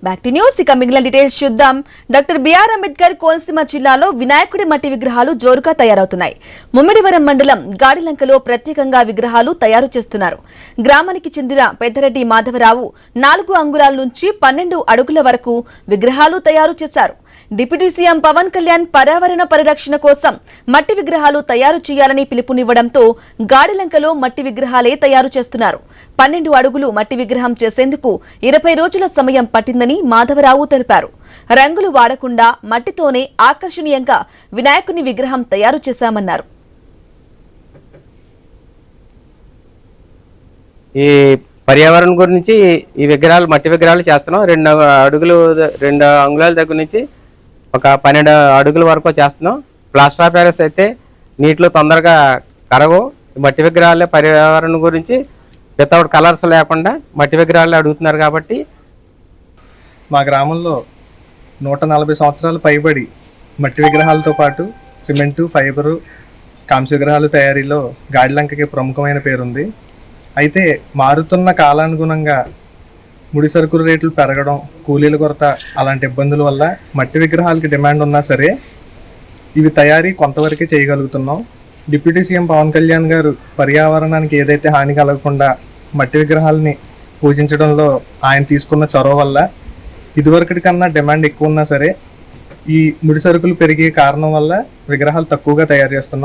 Back to news. ఇక మిగిలిన details చూద్దాం. డాక్టర్ బిఆర్ అంబేద్కర్ కోనసీమ జిల్లాలో వినాయకుడి మట్టి విగ్రహాలు జోరుగా తయారవుతున్నాయి. ముమ్మిడివరం మండలం గాడిలంకలో ప్రత్యేకంగా విగ్రహాలు తయారు చేస్తున్నారు. గ్రామానికి చెందిన పెద్దరెడ్డి మాధవరావు 4 అంగుళాల నుంచి 12 అడుగుల వరకు విగ్రహాలు తయారు చేశారు. డిప్యూటీ సీఎం పవన్ కళ్యాణ్ పర్యావరణ పరిరక్షణ కోసం మట్టి విగ్రహాలు తయారు చేయాలని పిలుపునివ్వడంతో గాడిలంకలో మట్టి విగ్రహాలే తయారు చేస్తున్నారు. 12 అడుగులు మట్టి విగ్రహం చేసేందుకు 20 రోజుల సమయం పట్టిందని మాధవరావు తెలిపారు. రంగులు వాడకుండా మట్టితోనే ఆకర్షణీయంగా వినాయకుని విగ్రహం తయారు చేశామన్నారు. ఈ పర్యావరణం గురించి ఈ విగ్రహాలు మట్టి విగ్రహాలు చేస్తున్నాం. 2 అంగుళాల దగ్గర నుంచి ఒక 12 అడుగుల వరకు చేస్తున్నాం. ప్లాస్టర్ ఆఫ్ ప్యారిస్ అయితే నీటిలో తొందరగా కరగవు. మట్టి విగ్రహాలే పర్యావరణం గురించి వితౌట్ కలర్స్ లేకుండా మట్టి విగ్రహాలు అడుగుతున్నారు. కాబట్టి మా గ్రామంలో 140 సంవత్సరాలు పైబడి మట్టి విగ్రహాలతో పాటు సిమెంటు, ఫైబరు, కాంస్య విగ్రహాలు తయారీలో గాడిలంకకి ప్రముఖమైన పేరుంది. అయితే మారుతున్న కాలానుగుణంగా ముడి సరుకుల రేట్లు పెరగడం, కూలీల కొరత అలాంటి ఇబ్బందుల వల్ల మట్టి విగ్రహాలకి డిమాండ్ ఉన్నా సరే ఇవి తయారీ కొంతవరకే చేయగలుగుతున్నాం. డిప్యూటీ సీఎం పవన్ కళ్యాణ్ గారు పర్యావరణానికి ఏదైతే హాని కలగకుండా మట్టి విగ్రహాలని పూజించడంలో ఆయన తీసుకున్న చొరవ వల్ల ఇదివరకటి కన్నా డిమాండ్ ఎక్కువ ఉన్నా సరే ఈ ముడి సరుకులు పెరిగే కారణం వల్ల విగ్రహాలు తక్కువగా తయారు చేస్తున్నాం.